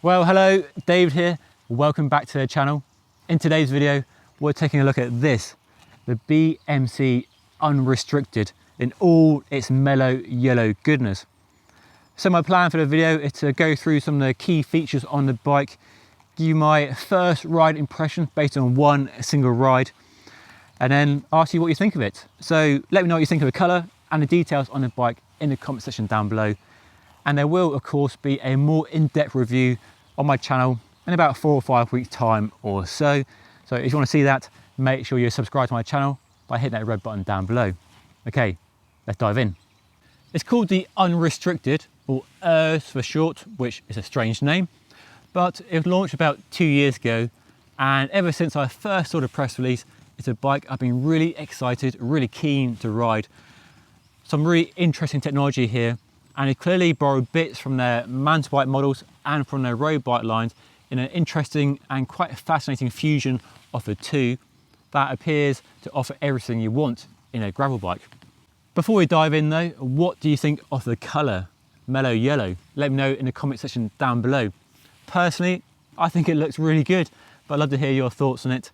Well, hello, David here. Welcome back to the channel. In today's video, we're taking a look at this, the BMC Unrestricted in all its mellow yellow goodness. So my plan for the video is to go through some of the key features on the bike, give you my first ride impression based on one single ride, and then ask you what you think of it. So let me know what you think of the colour and the details on the bike in the comment section down below. And there will, of course, be a more in-depth review on my channel in about 4 or 5 weeks time or so. So if you want to see that, make sure you subscribe to my channel by hitting that red button down below. Okay, let's dive in. It's called the Unrestricted, or URS for short, which is a strange name, but it was launched about 2 years ago, and ever since I first saw the press release, it's a bike I've been really excited, really keen to ride. Some really interesting technology here, and it clearly borrowed bits from their mountain bike models and from their road bike lines in an interesting and quite fascinating fusion of the two that appears to offer everything you want in a gravel bike. Before we dive in though, what do you think of the colour? Mellow yellow? Let me know in the comment section down below. Personally, I think it looks really good, but I'd love to hear your thoughts on it.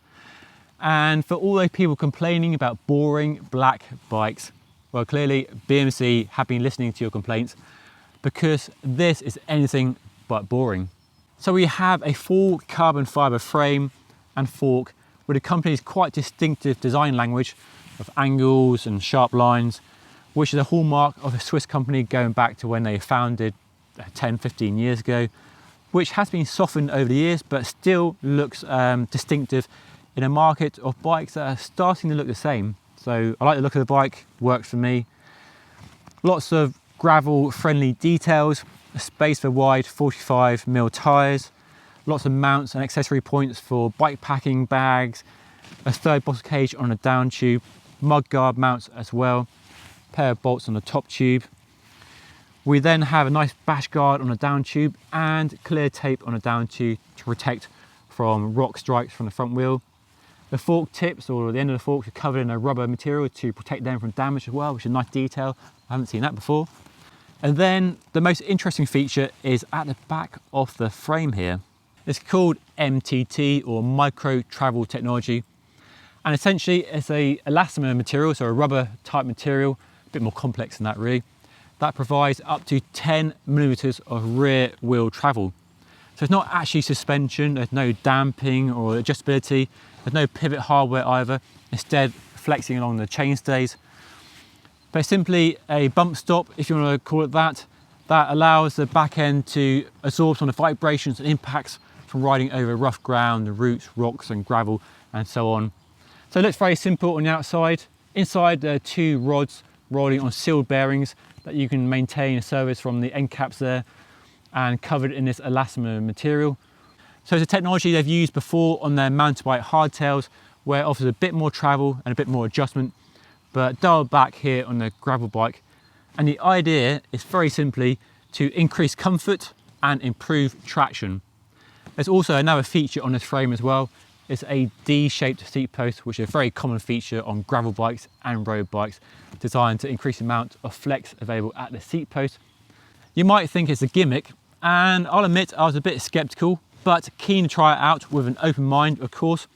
And for all those people complaining about boring black bikes, well, clearly BMC have been listening to your complaints, because this is anything but boring. So we have a full carbon fibre frame and fork with the company's quite distinctive design language of angles and sharp lines, which is a hallmark of a Swiss company going back to when they were founded 10-15 years ago, which has been softened over the years but still looks distinctive in a market of bikes that are starting to look the same. So I like the look of the bike, works for me. Lots of gravel friendly details, a space for wide 45mm tyres, lots of mounts and accessory points for bike packing bags, a third bottle cage on a down tube, mudguard mounts as well, a pair of bolts on the top tube. We then have a nice bash guard on the down tube and clear tape on the down tube to protect from rock strikes from the front wheel. The fork tips, or the end of the forks, are covered in a rubber material to protect them from damage as well, which is a nice detail. I haven't seen that before. And then the most interesting feature is at the back of the frame here. It's called MTT, or micro travel technology. And essentially it's a elastomer material, so a rubber type material, a bit more complex than that really, that provides up to 10mm of rear wheel travel. So it's not actually suspension, there's no damping or adjustability, there's no pivot hardware either, instead flexing along the chainstays. But it's simply a bump stop, if you want to call it that, that allows the back end to absorb some of the vibrations and impacts from riding over rough ground, roots, rocks and gravel and so on. So it looks very simple on the outside. Inside there are 2 rods rolling on sealed bearings that you can maintain a service from the end caps there, and covered in this elastomer material. So it's a technology they've used before on their mountain bike hardtails, where it offers a bit more travel and a bit more adjustment, but dialed back here on the gravel bike. And the idea is very simply to increase comfort and improve traction. There's also another feature on this frame as well. It's a D-shaped seat post, which is a very common feature on gravel bikes and road bikes, designed to increase the amount of flex available at the seat post. You might think it's a gimmick, and I'll admit I was a bit skeptical, but keen to try it out with an open mind, of course.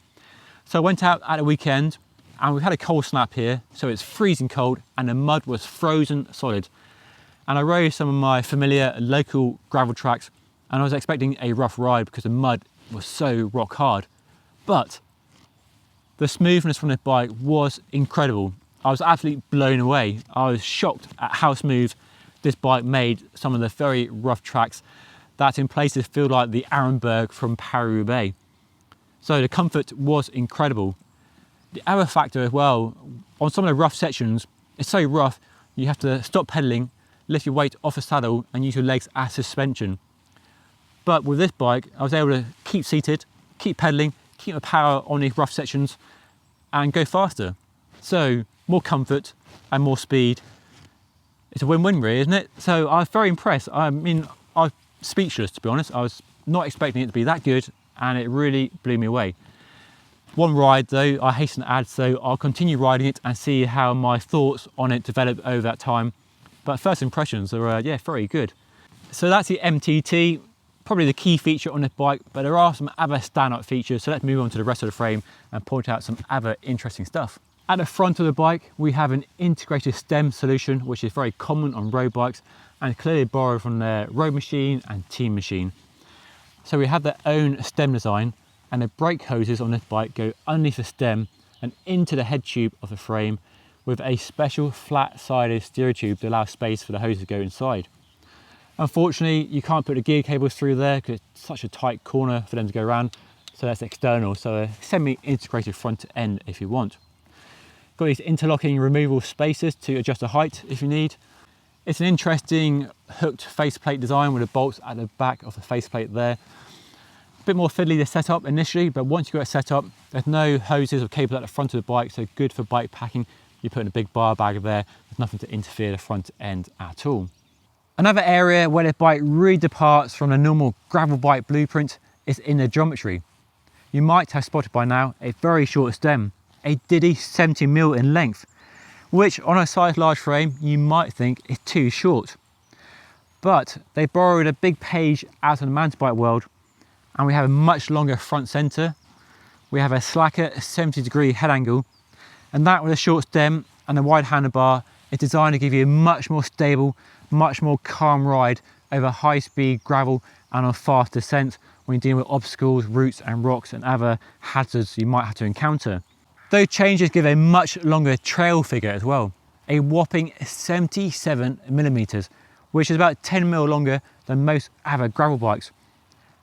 So I went out at the weekend, and we've had a cold snap here, so it's freezing cold, and the mud was frozen solid. And I rode some of my familiar local gravel tracks, and I was expecting a rough ride because the mud was so rock hard. But the smoothness from this bike was incredible. I was absolutely blown away. I was shocked at how smooth this bike made some of the very rough tracks that in places feel like the Arenberg from Paris-Roubaix. So the comfort was incredible. The other factor as well, on some of the rough sections, it's so rough you have to stop pedalling, lift your weight off the saddle and use your legs as suspension. But with this bike, I was able to keep seated, keep pedaling, keep the power on these rough sections and go faster. So more comfort and more speed. It's a win-win really, isn't it? So I was very impressed. I mean, I was speechless, to be honest. I was not expecting it to be that good, and it really blew me away. One ride though, I hasten to add, so I'll continue riding it and see how my thoughts on it develop over that time. But first impressions are, yeah, very good. So that's the MTT. probably the key feature on this bike, but there are some other standout features. So let's move on to the rest of the frame and point out some other interesting stuff. At the front of the bike, we have an integrated stem solution, which is very common on road bikes and clearly borrowed from their Road Machine and Team Machine. So we have their own stem design, and the brake hoses on this bike go underneath the stem and into the head tube of the frame with a special flat-sided steer tube to allow space for the hose to go inside. Unfortunately, you can't put the gear cables through there because it's such a tight corner for them to go around, so that's external, so a semi-integrated front end if you want. Got these interlocking removable spacers to adjust the height if you need. It's an interesting hooked faceplate design with the bolts at the back of the faceplate there. A bit more fiddly to set up initially, but once you got it set up, there's no hoses or cables at the front of the bike, so good for bike packing. You put in a big bar bag there, there's nothing to interfere the front end at all. Another area where the bike really departs from the normal gravel bike blueprint is in the geometry. You might have spotted by now a very short stem, a diddy 70mm in length, which on a size large frame you might think is too short. But they borrowed a big page out of the mountain bike world, and we have a much longer front center. We have a slacker 70-degree head angle, and that with a short stem and a wide handlebar is designed to give you a much more stable, much more calm ride over high speed gravel and on fast descent when you're dealing with obstacles, roots and rocks and other hazards you might have to encounter. Those changes give a much longer trail figure as well, a whopping 77mm, which is about 10mm longer than most other gravel bikes.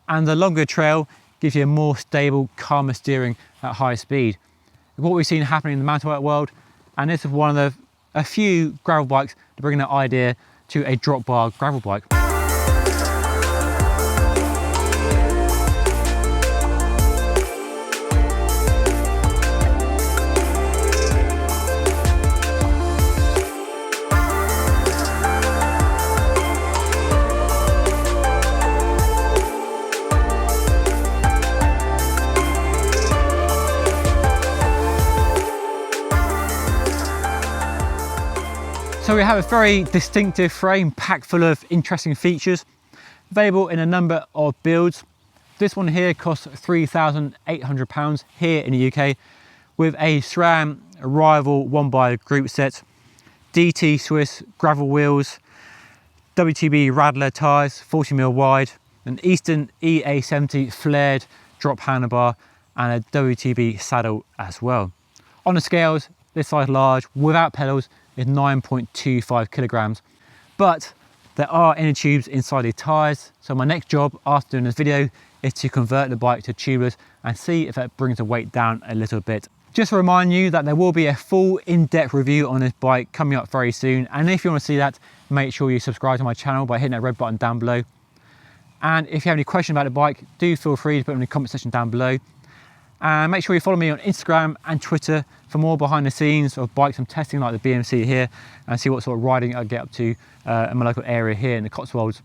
And the longer trail gives you a more stable, calmer steering at high speed. What we've seen happening in the mountain bike world, and this is one of a few gravel bikes to bring that idea to a drop bar gravel bike. So we have a very distinctive frame packed full of interesting features, available in a number of builds. This one here costs £3,800 here in the UK, with a SRAM Rival 1x group set, DT Swiss gravel wheels, WTB Radler tyres, 40mm wide, an Easton EA70 flared drop handlebar, and a WTB saddle as well. On the scales, this size large without pedals is 9.25 kilograms, but there are inner tubes inside the tyres, so my next job after doing this video is to convert the bike to tubeless and see if that brings the weight down a little bit. Just to remind you that there will be a full in-depth review on this bike coming up very soon, and if you want to see that, make sure you subscribe to my channel by hitting that red button down below. And if you have any questions about the bike, do feel free to put them in the comment section down below. And make sure you follow me on Instagram and Twitter for more behind the scenes of bikes I'm testing, like the BMC here, and see what sort of riding I get up to in my local area here in the Cotswolds.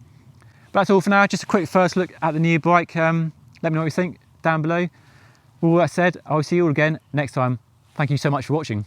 But that's all for now, just a quick first look at the new bike. Let me know what you think down below. With all that said, I'll see you all again next time. Thank you so much for watching.